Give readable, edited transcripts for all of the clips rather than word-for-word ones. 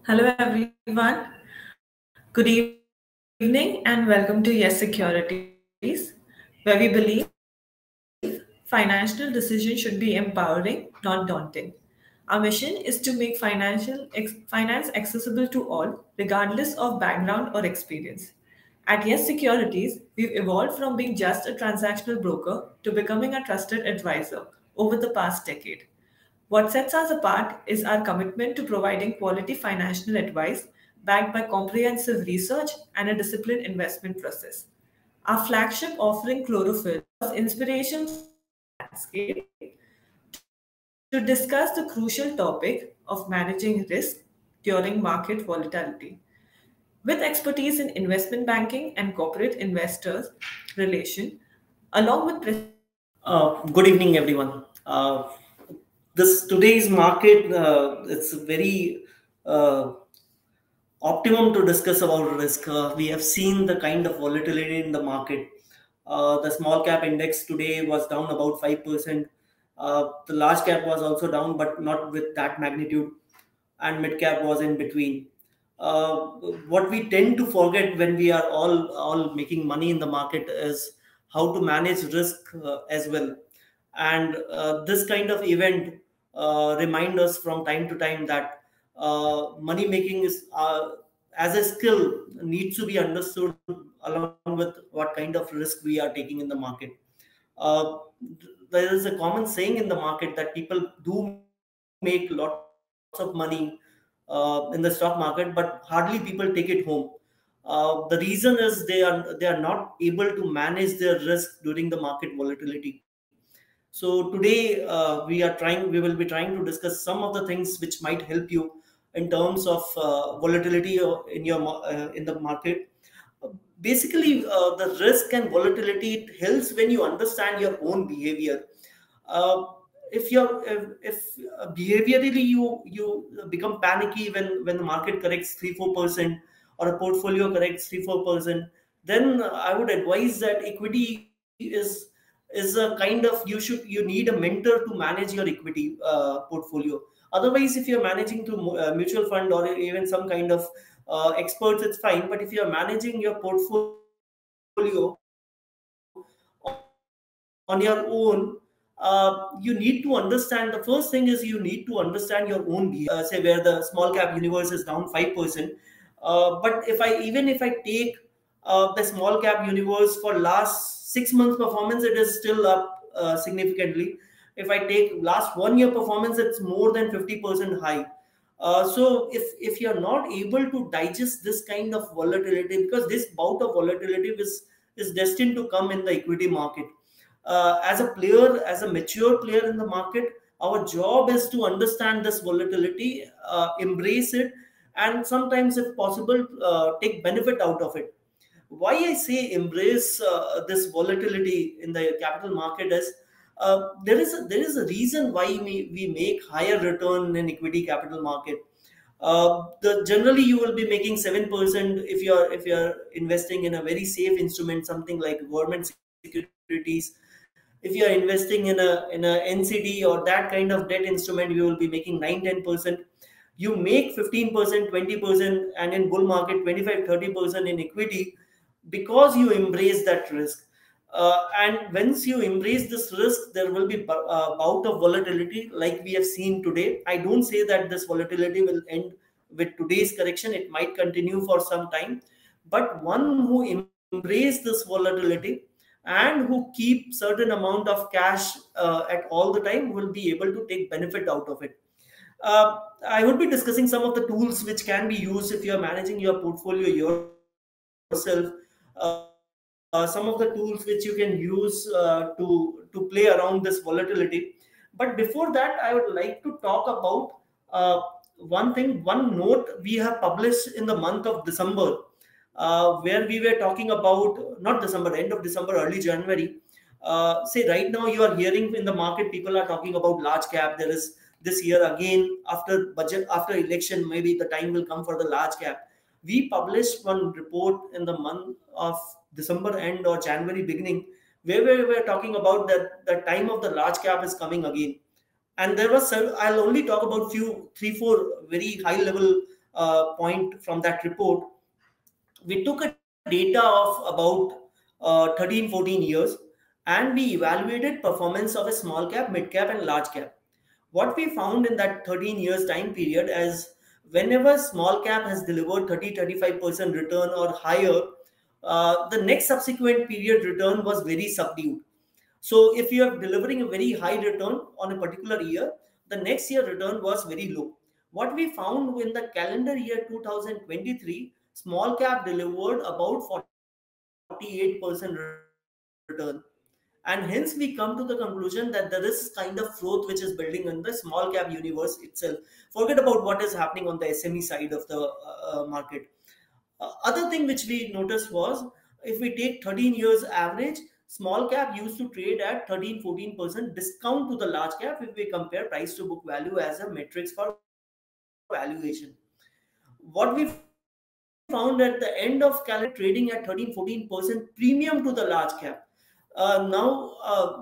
Hello everyone. Good evening and welcome to YES Securities, where we believe financial decisions should be empowering, not daunting. Our mission is to make finance accessible to all, regardless of background or experience. At YES Securities, we've evolved from being just a transactional broker to becoming a trusted advisor over the past decade. What sets us apart is our commitment to providing quality financial advice backed by comprehensive research and a disciplined investment process. Our flagship offering, Chlorophyll, draws inspiration from the market landscape to discuss the crucial topic of managing risk during market volatility. With expertise in investment banking and corporate investors relation, along with Good evening, everyone. This today's market, it's very uh, optimum to discuss about risk. We have seen the kind of volatility in the market. The small cap index today was down about 5%. The large cap was also down, but not with that magnitude, and mid cap was in between. Uh, what we tend to forget when we are all making money in the market is how to manage risk as well. And this kind of event remind us from time to time that money making is as a skill needs to be understood along with what kind of risk we are taking in the market. uh, there is a common saying in the market that people do make lots of money in the stock market, but hardly people take it home. The reason is they are not able to manage their risk during the market volatility. So today we will be trying to discuss some of the things which might help you in terms of volatility in the market. Basically, the risk and volatility, it helps when you understand your own behavior. Uh, if behaviorally you become panicky when the market corrects 3-4%, or a portfolio corrects 3-4%, then I would advise that equity is a kind of, you need a mentor to manage your equity portfolio. Otherwise, if you're managing through mutual fund or even some kind of experts, it's fine. But if you're managing your portfolio on your own, you need to understand. The first thing is you need to understand your own behavior. Say where the small cap universe is down 5%, but even if I take the small cap universe for last 6 months performance, it is still up significantly. If I take last 1 year performance, it's more than 50% high. So if you're not able to digest this kind of volatility, because this bout of volatility is destined to come in the equity market. As a player, as a mature player in the market, our job is to understand this volatility, embrace it, and sometimes, if possible, take benefit out of it. Why I say embrace this volatility in the capital market is, there is a reason why we make higher return in equity capital market. The generally you will be making 7% if you're investing in a very safe instrument, something like government securities. If you are investing in a NCD or that kind of debt instrument, you will be making 9-10%. You make 15%, 20%, and in bull market 25-30% in equity, because you embrace that risk. And once you embrace this risk, there will be bout of volatility like we have seen today. I don't say that this volatility will end with today's correction. It might continue for some time, but one who embrace this volatility and who keep certain amount of cash at all the time will be able to take benefit out of it. I would be discussing some of the tools which can be used if you are managing your portfolio yourself. Some of the tools which you can use to play around this volatility. But before that, I would like to talk about one note we have published in the month of December, where we were talking about, not December, end of December, early January. Say right now you are hearing in the market, people are talking about large cap. There is this year again, after budget, after election, maybe the time will come for the large cap. We published one report in the month of December end or January beginning, where we were talking about that the time of the large cap is coming again. And there was I'll only talk about few 3-4 very high level point from that report. We took a data of about 13-14 years, and we evaluated performance of a small cap, mid cap, and large cap. What we found in that 13 years time period is whenever small cap has delivered 30-35% return or higher, the next subsequent period return was very subdued. So if you are delivering a very high return on a particular year, the next year return was very low. What we found in the calendar year 2023, small cap delivered about 48% return. And hence we come to the conclusion that there is kind of growth which is building in the small cap universe itself. Forget about what is happening on the SME side of the market. Other thing which we noticed was, if we take 13 years average, small cap used to trade at 13-14% discount to the large cap if we compare price to book value as a metrics for valuation. What we found at the end of calendar trading at 13-14% premium to the large cap.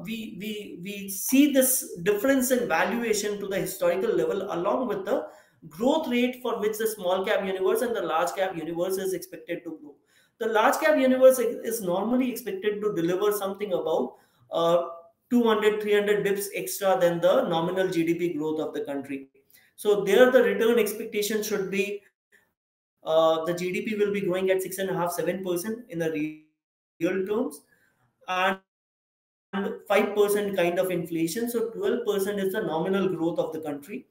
We see this difference in valuation to the historical level, along with the growth rate for which the small cap universe and the large cap universe is expected to grow. The large cap universe is normally expected to deliver something about 200-300 bips extra than the nominal GDP growth of the country. So there the return expectation should be the GDP will be growing at 6.5-7% in the real terms, and 5% kind of inflation. So 12% is the nominal growth of the country.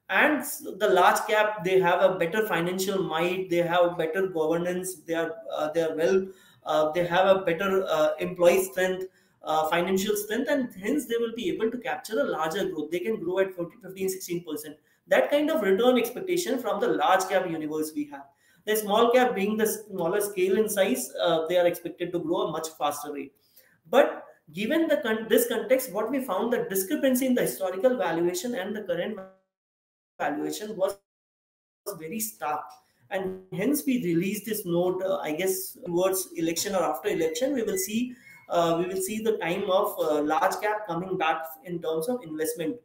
And the large cap, they have a better financial might, they have better governance, they are well, they have a better employee strength, financial strength, and hence they will be able to capture a larger growth. They can grow at 15-16%. That kind of return expectation from the large cap universe we have. The small cap, being the smaller scale in size, they are expected to grow a much faster rate. But given this context, what we found, the discrepancy in the historical valuation and the current valuation was very stark. And hence we released this note, I guess, towards election or after election. We will see the time of large cap coming back in terms of investment.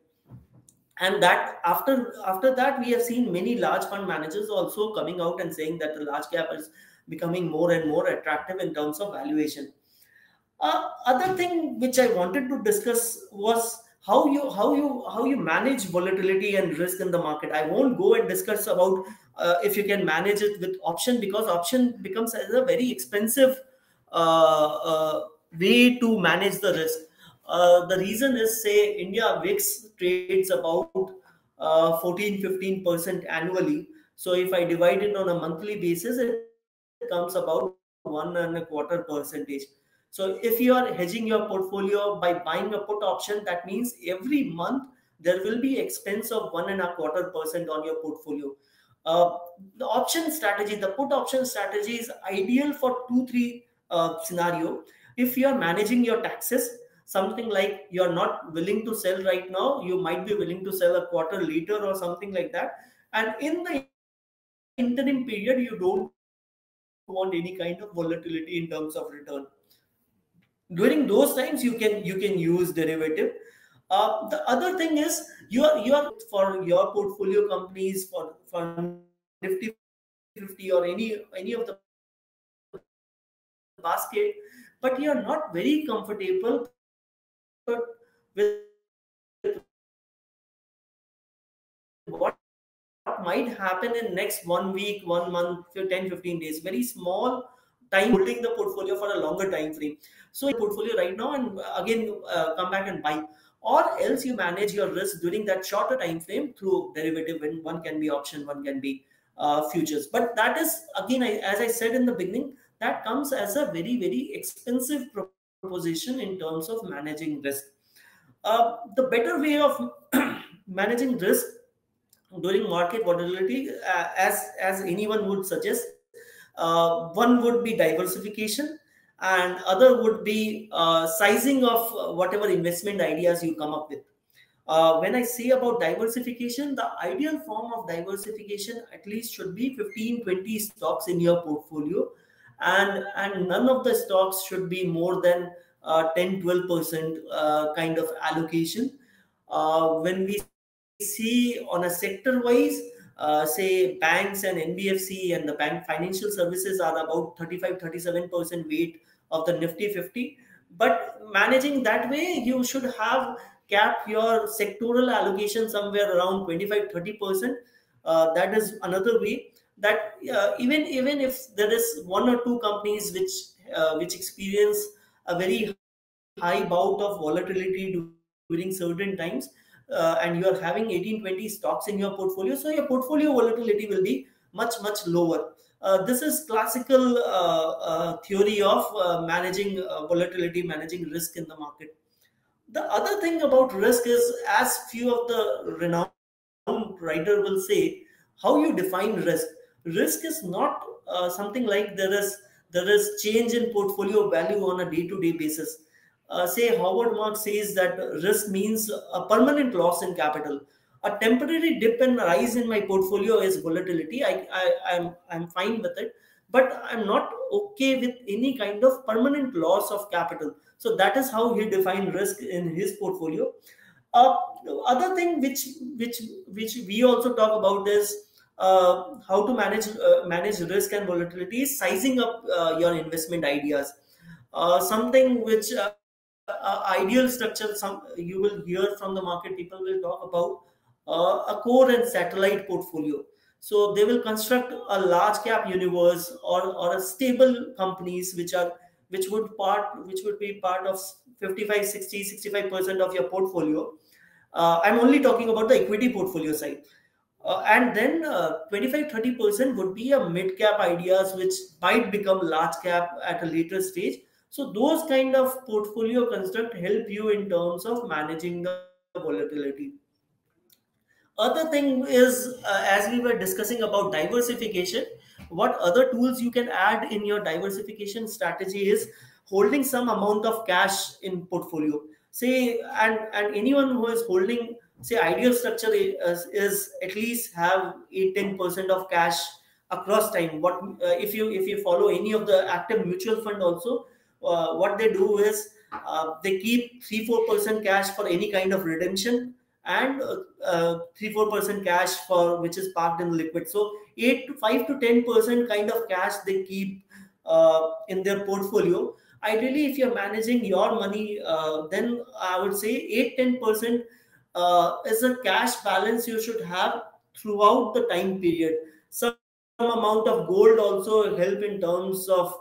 And that after that, we have seen many large fund managers also coming out and saying that the large cap is becoming more and more attractive in terms of valuation. Other thing which I wanted to discuss was how you manage volatility and risk in the market. I won't go and discuss about if you can manage it with option, because option becomes as a very expensive way to manage the risk. The reason is, say, India VIX trades about 14-15% annually. So if I divide it on a monthly basis, it comes about 1.25%. So if you are hedging your portfolio by buying a put option, that means every month there will be expense of 1.25% on your portfolio. The option strategy, the put option strategy, is ideal for 2-3 scenario. If you are managing your taxes, something like you are not willing to sell right now, you might be willing to sell a quarter later or something like that. And in the interim period, you don't want any kind of volatility in terms of return. During those times, you can use derivative. The other thing is, you are for your portfolio companies, for Nifty 50 or any of the basket, but you are not very comfortable with what might happen in next 1 week, 1 month, 10-15 days. Very small time holding the portfolio for a longer time frame. So you portfolio right now and again come back and buy, or else you manage your risk during that shorter time frame through derivative, when one can be option, one can be futures. But that is again, as I said in the beginning, that comes as a very expensive proposition in terms of managing risk. The better way of managing risk during market volatility, as anyone would suggest, one would be diversification, and other would be sizing of whatever investment ideas you come up with. When I say about diversification, the ideal form of diversification at least should be 15-20 stocks in your portfolio, and none of the stocks should be more than 10-12% kind of allocation. When we see on a sector wise, say banks and NBFC and the bank financial services are about 35-37% weight of the Nifty 50. But managing that way, you should have cap your sectoral allocation somewhere around 25-30%. That is another way that even if there is one or two companies which experience a very high bout of volatility during certain times, and you are having 18-20 stocks in your portfolio, so your portfolio volatility will be much lower. This is classical theory of managing volatility, managing risk in the market. The other thing about risk is, as few of the renowned writer will say, how you define risk. Risk is not something like there is change in portfolio value on a day-to-day basis. Say Howard Marks says that risk means a permanent loss in capital. A temporary dip and rise in my portfolio is volatility. I'm fine with it, but I'm not okay with any kind of permanent loss of capital. So that is how he defined risk in his portfolio. Uh, Other thing which we also talk about is how to manage risk and volatility is sizing up your investment ideas. Something which ideal structure, you will hear from the market, people will talk about a core and satellite portfolio. So they will construct a large cap universe or a stable companies which would be part of 55, 60, 65% of your portfolio. I'm only talking about the equity portfolio side. And then 25-30% would be a mid cap ideas which might become large cap at a later stage. So those kind of portfolio construct help you in terms of managing the volatility. Other thing is, as we were discussing about diversification, what other tools you can add in your diversification strategy is holding some amount of cash in portfolio. Say, and anyone who is holding, say, ideal structure is at least have 8-10% of cash across time. What if you follow any of the active mutual fund also, what they do is they keep 3-4% cash for any kind of redemption, and 3-4% cash for which is parked in liquid. So 5 to 10% kind of cash they keep in their portfolio. Ideally, if you're managing your money, then I would say 8-10% is a cash balance you should have throughout the time period. Some amount of gold also help in terms of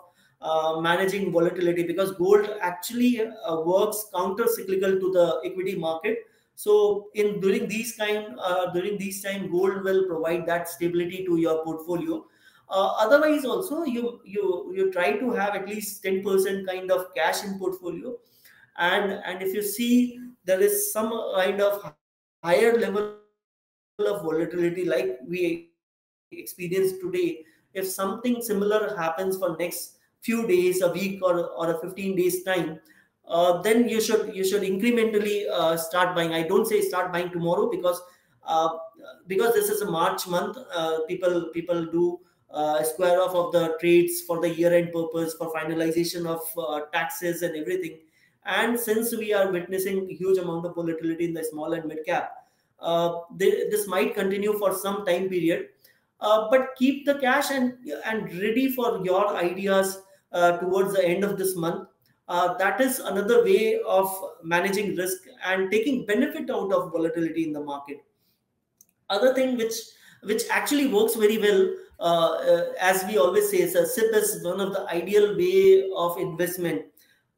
managing volatility, because gold actually works counter cyclical to the equity market. So in during these time, gold will provide that stability to your portfolio. Otherwise, also you try to have at least 10% kind of cash in portfolio, and if you see there is some kind of higher level of volatility like we experience today, if something similar happens for next few days, a week or a 15 days time, then you should incrementally start buying. I don't say start buying tomorrow, because this is a March month. People do square off of the trades for the year end purpose, for finalization of taxes and everything. And since we are witnessing huge amount of volatility in the small and mid cap, this might continue for some time period. But keep the cash and ready for your ideas towards the end of this month. That is another way of managing risk and taking benefit out of volatility in the market. Other thing which actually works very well, as we always say, is a SIP is one of the ideal way of investment.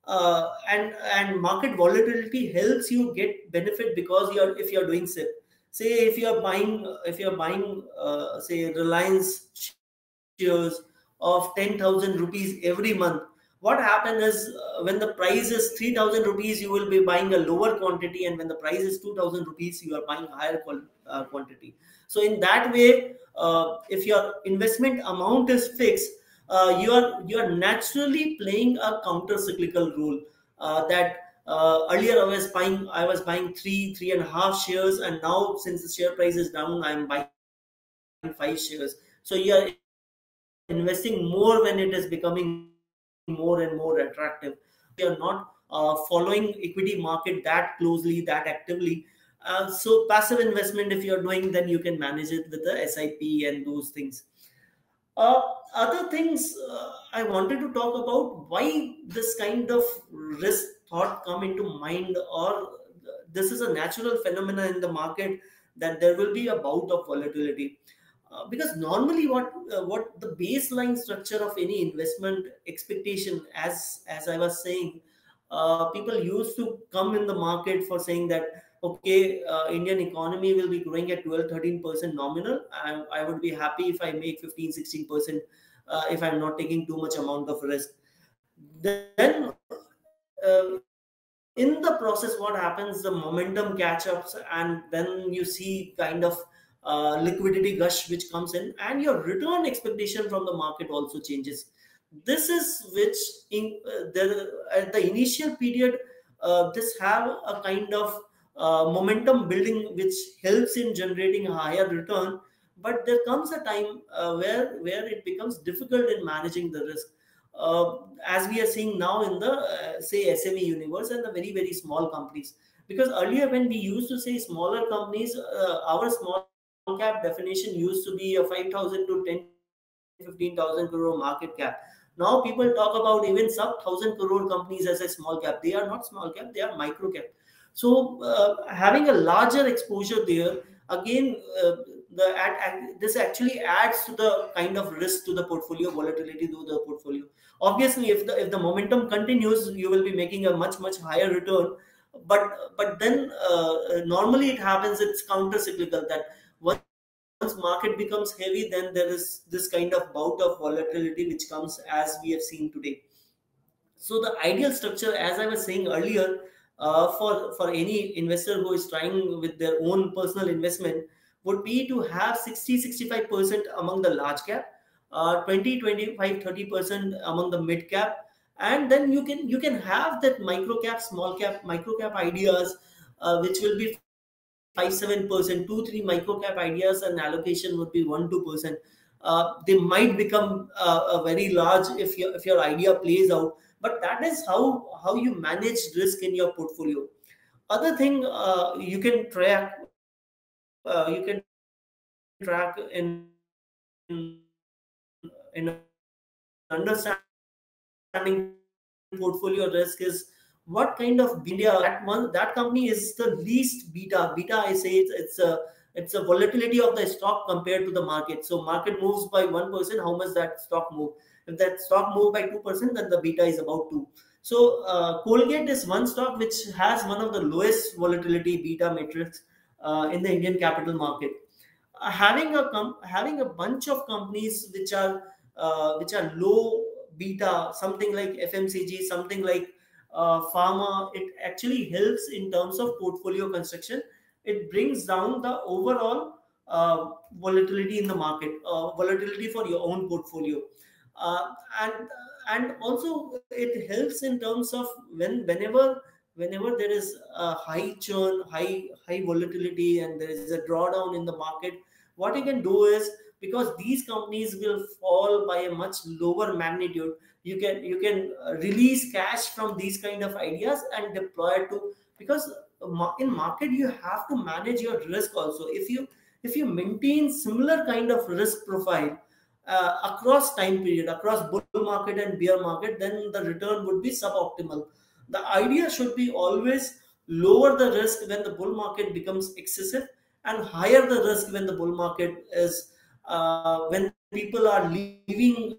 And market volatility helps you get benefit, because if you're doing SIP, say if you're buying say Reliance shares of 10,000 rupees every month, what happens is, when the price is 3,000 rupees, you will be buying a lower quantity, and when the price is 2,000 rupees, you are buying higher quantity. So in that way, if your investment amount is fixed, you are naturally playing a counter cyclical role. That Earlier I was buying three and a half shares, and now since the share price is down, I am buying 5 shares. So you are investing more when it is becoming more and more attractive. Otherwise, if you are not following equity market that closely, that actively, So passive investment, if you're doing, then you can manage it with the SIP and those things. Other things I wanted to talk about, why this kind of risk thought come into mind, or this is a natural phenomena in the market, that there will be a bout of volatility. Because normally what the baseline structure of any investment expectation, as I was saying, people used to come in the market for saying that, okay, Indian economy will be growing at 12-13% nominal. I would be happy if I make 15-16%, if I'm not taking too much amount of risk. Then in the process, what happens, the momentum catch ups, and then you see kind of liquidity gush which comes in, and your return expectation from the market also changes. This is which at the initial period, this have a kind of momentum building which helps in generating a higher return. But there comes a time where it becomes difficult in managing the risk, as we are seeing now in the say SME universe and the very very small companies. Because earlier, when we used to say smaller companies, our small cap definition used to be a 5,000 to 10-15,000 crore market cap. Now people talk about even sub 1,000 crore companies as a small cap. They are not small cap, they are micro cap. So having a larger exposure there, again, this actually adds to the kind of risk to the portfolio, volatility to the portfolio. Obviously, if the momentum continues, you will be making a much higher return. But then normally it happens, it's counter cyclical, that once market becomes heavy, then there is this kind of bout of volatility which comes, as we have seen today. So the ideal structure, as I was saying earlier, for any investor who is trying with their own personal investment, would be to have 60-65% among the large cap, 20-25-30% among the mid cap, and then you can have that micro cap, small cap, micro cap ideas, which will be 5-7%, 2-3 micro cap ideas, and allocation would be 1-2%. They might become a very large if your idea plays out. But that is how you manage risk in your portfolio. Other thing you can track in understanding portfolio risk is what kind of beta India, that company is the least beta. I say it's a volatility of the stock compared to the market. So market moves by 1%, how much that stock move? If that stock move by 2%, then the beta is about 2. So Colgate is one stock which has one of the lowest volatility beta metrics in the Indian capital market. Having a bunch of companies which are low beta, something like FMCG, something like pharma, it actually helps in terms of portfolio construction. It brings down the overall volatility in the market, volatility for your own portfolio. uh, and and also it helps in terms of whenever there is a high churn, high volatility, and there is a drawdown in the market, what you can do is, because these companies will fall by a much lower magnitude, you can release cash from these kind of ideas and deploy it to, because in market you have to manage your risk also. If you maintain similar kind of risk profile across time period, across bull market and bear market, then the return would be suboptimal. The idea should be always lower the risk when the bull market becomes excessive, and higher the risk when the bull market is when people are leaving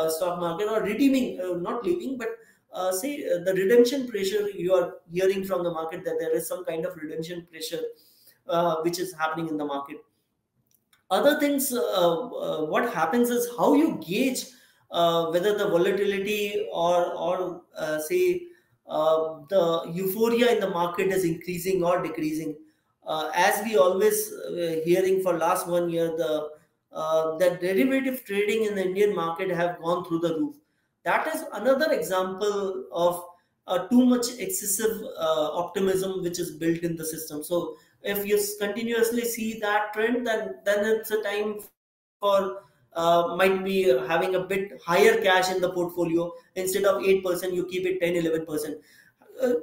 stock market, or redeeming, not leaving, but say the redemption pressure you are hearing from the market, that there is some kind of redemption pressure which is happening in the market. Other things, what happens is how you gauge whether the volatility or say the euphoria in the market is increasing or decreasing. As we always hearing for last 1 year, the derivative trading in the Indian market have gone through the roof. That is another example of too much excessive optimism which is built in the system. So if you continuously see that trend, then it's a time for might be having a bit higher cash in the portfolio. Instead of 8%, you keep it 10-11%. uh,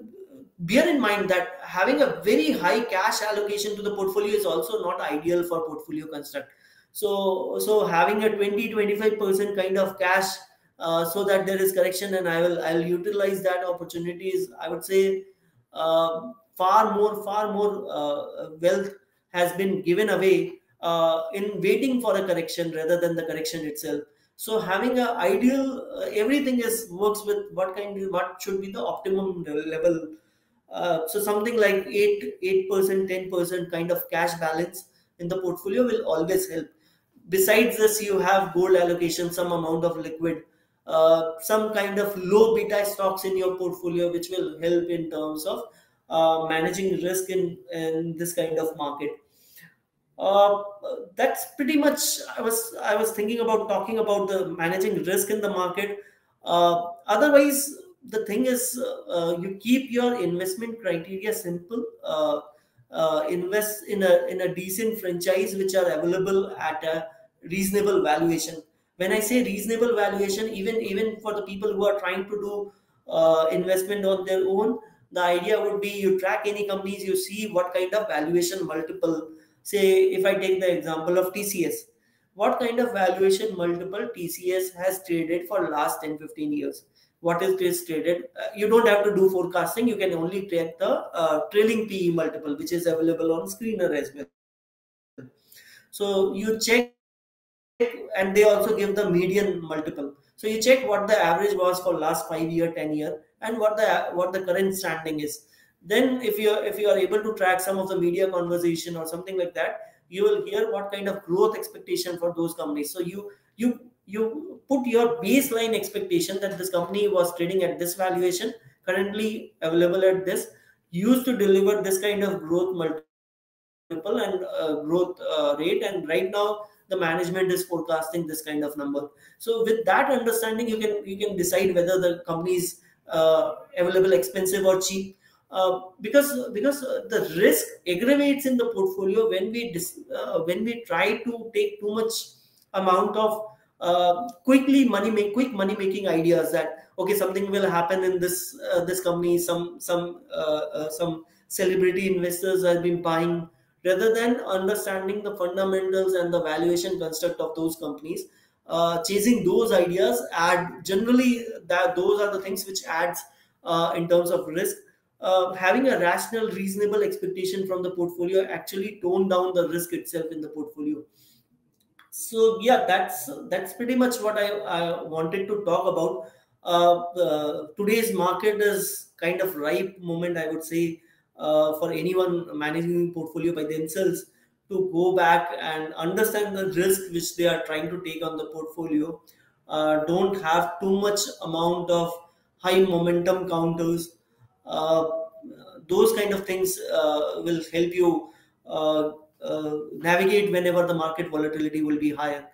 bear in mind that having a very high cash allocation to the portfolio is also not ideal for portfolio construct. So having a 20-25% kind of cash, so that there is correction, and I'll utilize that opportunities, I would say far more wealth has been given away in waiting for a correction rather than the correction itself. So having a ideal, everything is works with what should be the optimum level. So something like 8%, 10% kind of cash balance in the portfolio will always help. Besides this, you have gold allocation, some amount of liquid, some kind of low beta stocks in your portfolio, which will help in terms of managing risk in this kind of market. uh, that's pretty much, I was thinking about talking about the managing risk in the market. Otherwise, the thing is, you keep your investment criteria simple. Invest in a decent franchise which are available at a reasonable valuation. When I say reasonable valuation, even for the people who are trying to do investment on their own, the idea would be you track any companies, you see what kind of valuation multiple. Say, if I take the example of TCS, what kind of valuation multiple TCS has traded for last 10-15 years? What is this traded? You don't have to do forecasting. You can only track the trailing PE multiple, which is available on screener as well. So you check, and they also give the median multiple. So you check what the average was for last 5 year, 10 year, and what the current standing is. Then if you are able to track some of the media conversation or something like that, you will hear what kind of growth expectation for those companies. So you put your baseline expectation that this company was trading at this valuation, currently available at this, used to deliver this kind of growth multiple and growth rate, and right now the management is forecasting this kind of number. So with that understanding, you can decide whether the company is available expensive or cheap. Because the risk aggravates in the portfolio when we try to take too much amount of quick money making ideas, that okay, something will happen in this company, some celebrity investors have been buying, rather than understanding the fundamentals and the valuation construct of those companies. Chasing those ideas add, generally that those are the things which adds in terms of risk. Having a rational, reasonable expectation from the portfolio actually tone down the risk itself in the portfolio. So yeah, that's pretty much what I wanted to talk about. Today's market is kind of ripe moment, I would say, for anyone managing portfolio by themselves, to go back and understand the risk which they are trying to take on the portfolio. Don't have too much amount of high momentum counters. uh, those kind of things will help you navigate whenever the market volatility will be higher.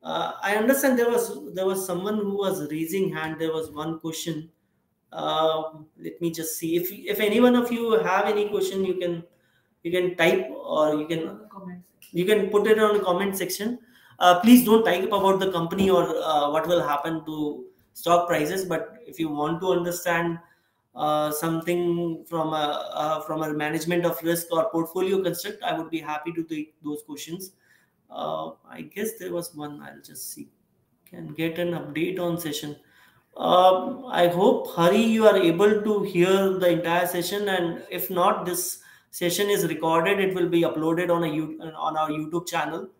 I understand there was someone who was raising hand. There was one question. Let me just see if any one of you have any question. You can type, or you can put it on the comment section. Please don't type about the company or what will happen to stock prices. But if you want to understand something from a management of risk or portfolio construct, I would be happy to take those questions. I guess there was one. I'll just see. Can get an update on session. I hope, Hari, you are able to hear the entire session, and if not, this session is recorded. It will be uploaded on our YouTube channel.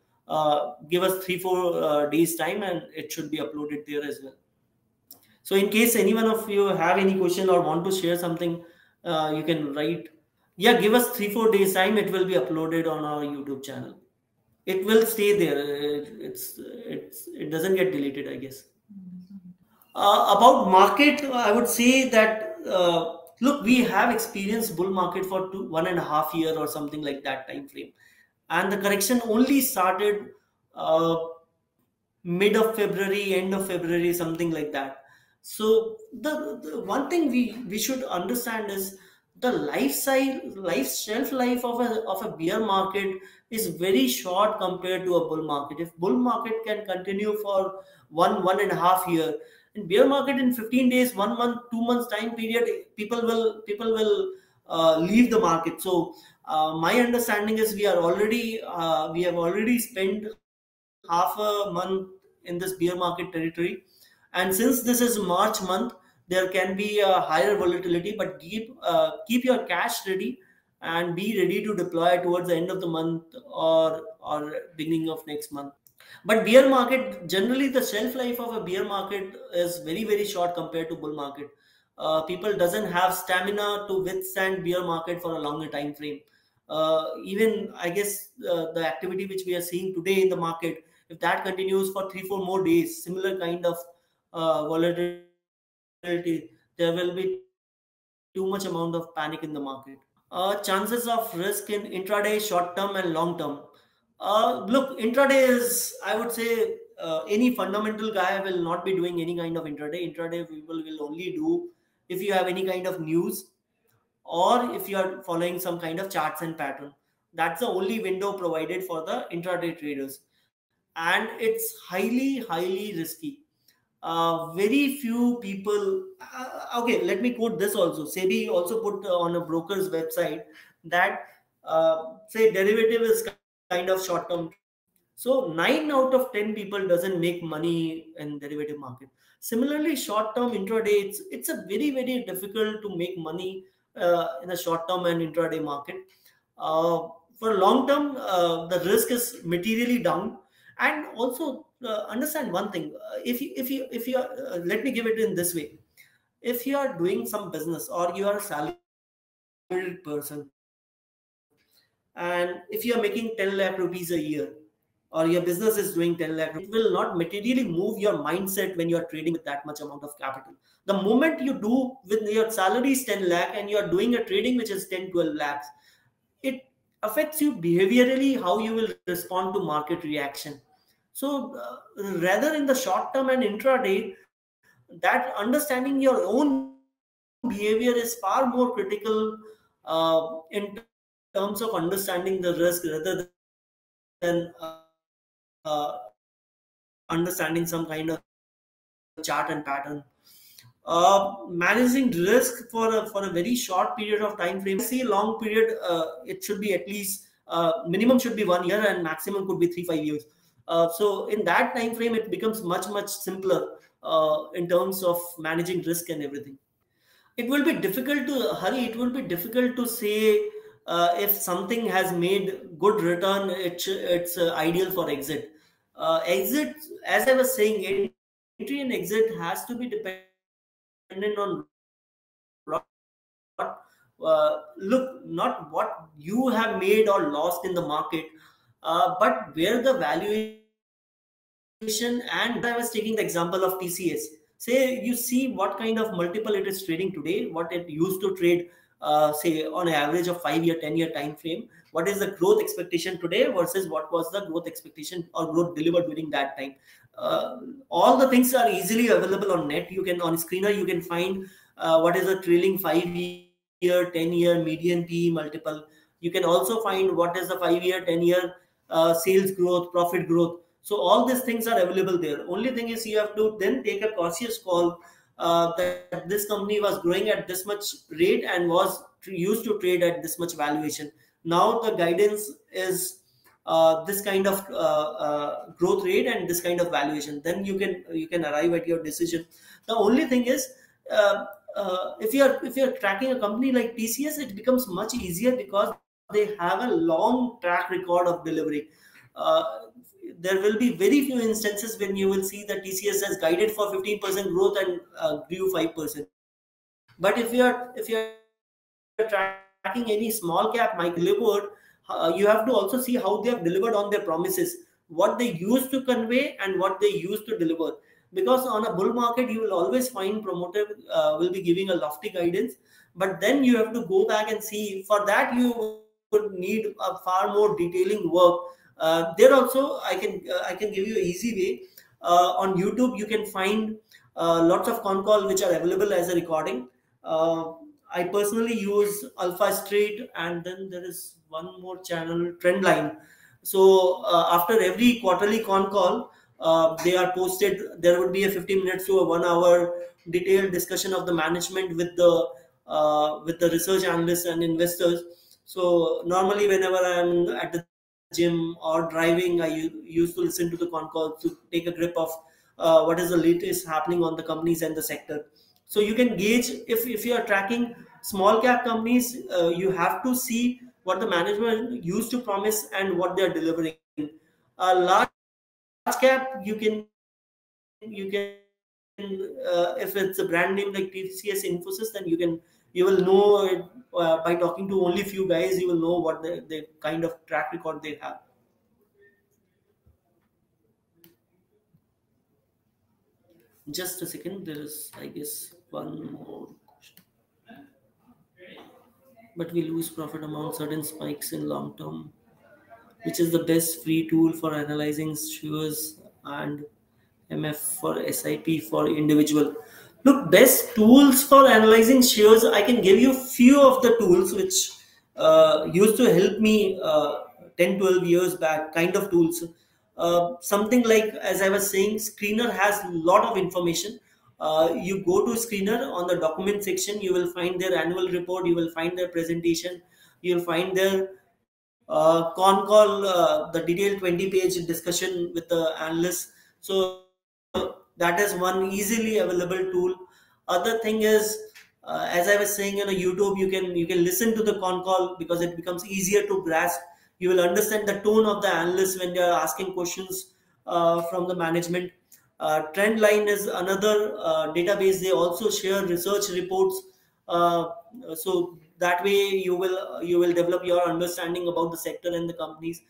Give us 3-4 days time, and it should be uploaded there as well. So, in case any one of you have any question or want to share something, you can write. Yeah, give us 3-4 days time. It will be uploaded on our YouTube channel. It will stay there. It doesn't get deleted, I guess. About market, I would say that look, we have experienced bull market for 1.5 year or something like that time frame, and the correction only started uh, mid of February, end of February, something like that. So the one thing we should understand is the life shelf life of a bear market is very short compared to a bull market. If bull market can continue for 1.5 year, in bear market in 15 days, 1 month, 2 months time period, people will leave the market. So my understanding is we have already spent half a month in this bear market territory, and since this is March month, there can be a higher volatility. But keep your cash ready and be ready to deploy towards the end of the month or beginning of next month. But bear market, generally the shelf life of a bear market is very, very short compared to bull market. People doesn't have stamina to withstand bear market for a longer time frame. Even I guess the activity which we are seeing today in the market, if that continues for 3-4 more days, similar kind of volatility, there will be too much amount of panic in the market. Chances of risk in intraday, short term and long term. Look, intraday is, I would say, any fundamental guy will not be doing any kind of intraday. Intraday people will only do if you have any kind of news or if you are following some kind of charts and pattern. That's the only window provided for the intraday traders, and it's highly risky. Very few people. Okay, let me quote this also. SEBI also put on a broker's website that say derivative is kind of short-term trading. So 9 out of 10 people doesn't make money in derivative market. Similarly, short-term intraday, it's a very difficult to make money in a short-term and intraday market. For long term, the risk is materially down. And also understand one thing: if you are, let me give it in this way. If you are doing some business or you are a salaried person, and if you are making 10 lakh rupees a year, or your business is doing 10 lakh rupees, it will not materially move your mindset when you are trading with that much amount of capital. The moment you do with your salary is 10 lakh and you are doing a trading which is 10-12 lakhs, it affects you behaviorally how you will respond to market reaction. So rather in the short term and intraday, that understanding your own behavior is far more critical in terms of understanding the risk rather than understanding some kind of chart and pattern. Managing risk for a very short period of time frame. When I say long period, it should be at least minimum should be 1 year and maximum could be 3-5 years. So in that time frame, it becomes much simpler in terms of managing risk and everything. It will be difficult to hurry. It will be difficult to say if something has made good return, it's ideal for exit. Exit, as I was saying, entry and exit has to be dependent on lot. Look, not what you have made or lost in the market, but where the valuation and I was taking the example of TCS. Say you see what kind of multiple it is trading today, what it used to trade, say on an average of 5-year, 10-year time frame. What is the growth expectation today versus what was the growth expectation or growth delivered during that time? All the things are easily available on net. You can, on screener, you can find what is a trailing 5-year, 10-year median PE multiple. You can also find what is the 5-year, 10-year sales growth, profit growth. So all these things are available there. Only thing is you have to then take a cautious call that this company was growing at this much rate and was used to trade at this much valuation. Now the guidance is this kind of growth rate and this kind of valuation. Then you can arrive at your decision. The only thing is if you're tracking a company like TCS, it becomes much easier because they have a long track record of delivery. uh, there will be very few instances when you will see that TCS has guided for 15% growth and grew 5%. But if you're tracking any small cap might delivered, you have to also see how they have delivered on their promises, what they used to convey and what they used to deliver. Because on a bull market, you will always find promoter will be giving a lofty guidance, but then you have to go back and see. For that, you would need a far more detailing work. There also, I can give you an easy way. On YouTube, you can find lots of con call which are available as a recording. Uh, I personally use Alpha Street, and then there is one more channel, Trendline. So after every quarterly con call, they are posted. There would be a 15 minutes to a 1 hour detailed discussion of the management with the with the research analysts and investors. So normally whenever I'm at the gym or driving, I used to listen to the con calls to take a grip of what is the latest happening on the companies and the sector. So you can gauge if you are tracking small cap companies, you have to see what the management used to promise and what they are delivering. Large cap, if it's a brand name like TCS Infosys, then you will know it, by talking to only few guys. You will know what the kind of track record they have. Just a second, there is, I guess, one more question. But we lose profit among certain spikes in long term. Which is the best free tool for analyzing shares and MF for SIP for individual? Look, best tools for analyzing shares, I can give you few of the tools which used to help me 10, 12 years back, kind of tools. Something like, as I was saying, Screener has a lot of information. You go to Screener, on the document section, you will find their annual report, you will find their presentation, you will find their con call, the detailed 20-page discussion with the analysts. So that is one easily available tool. Other thing is, as I was saying, YouTube, you can listen to the con call because it becomes easier to grasp. You will understand the tone of the analysts when they are asking questions from the management. Trendline is another database. They also share research reports. So that way you will develop your understanding about the sector and the companies.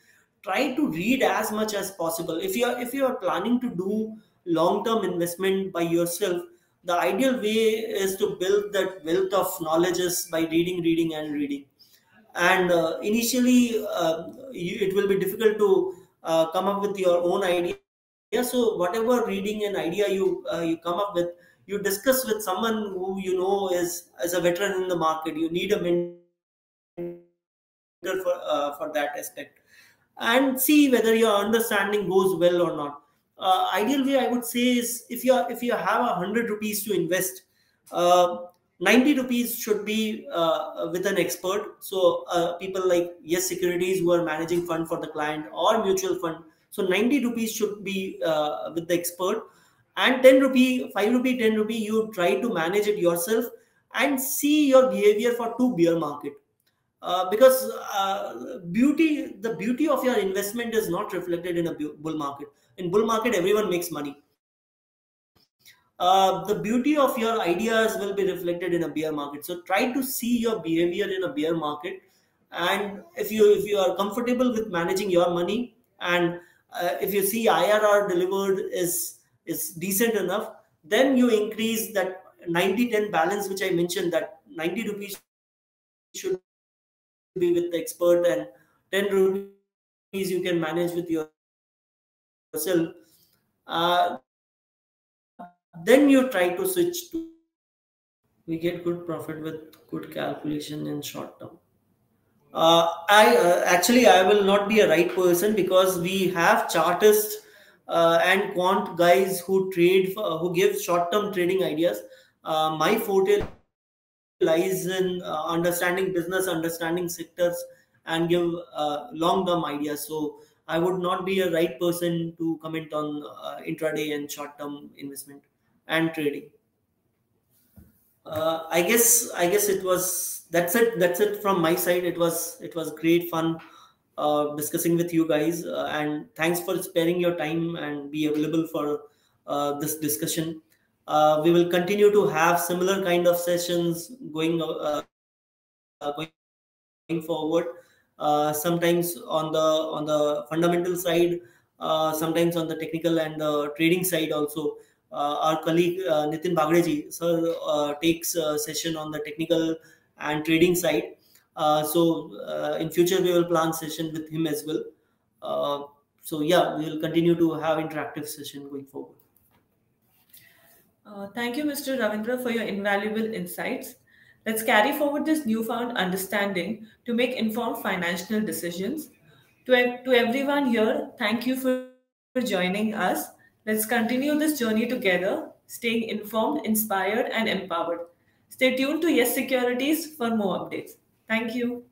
Try to read as much as possible. If you are planning to do long term investment by yourself, the ideal way is to build that wealth of knowledges by reading and reading. And initially, it will be difficult to come up with your own idea. So whatever reading and idea you come up with, you discuss with someone who is a veteran in the market. You need a mentor for that aspect, and see whether your understanding goes well or not. Ideal way, I would say, is if you have 100 rupees to invest, uh, 90 rupees should be with an expert. So people like YES Securities, who are managing fund for the client, or mutual fund. So 90 rupees should be with the expert, and 10 rupee, 5 rupee, 10 rupee, you try to manage it yourself and see your behavior for two bear market. Because the beauty of your investment is not reflected in a bull market. In bull market, everyone makes money. The beauty of your ideas will be reflected in a bear market. So try to see your behavior in a bear market, and if you are comfortable with managing your money, and if you see IRR delivered is decent enough, then you increase that 90-10 balance which I mentioned, that 90 rupees should be with the expert and 10 rupees you can manage with yourself. Then you try to switch to, we get good profit with good calculation in short term. I will not be a right person, because we have chartists and quant guys who give short term trading ideas. My forte lies in understanding business, understanding sectors, and give long term ideas. So I would not be a right person to comment on intraday and short term investment and trading. I guess it was that's it from my side. It was great fun discussing with you guys, and thanks for sparing your time and be available for this discussion. We will continue to have similar kind of sessions going forward. Sometimes on the fundamental side, sometimes on the technical and trading side also. Our colleague Nitin Bagreji sir takes a session on the technical and trading side. So in future we will plan session with him as well. So yeah, we will continue to have interactive session going forward. Thank you, Mr. Ravindra, for your invaluable insights. Let's carry forward this newfound understanding to make informed financial decisions. To everyone here, thank you for joining us. Let's continue this journey together, staying informed, inspired, and empowered. Stay tuned to YES Securities for more updates. Thank you.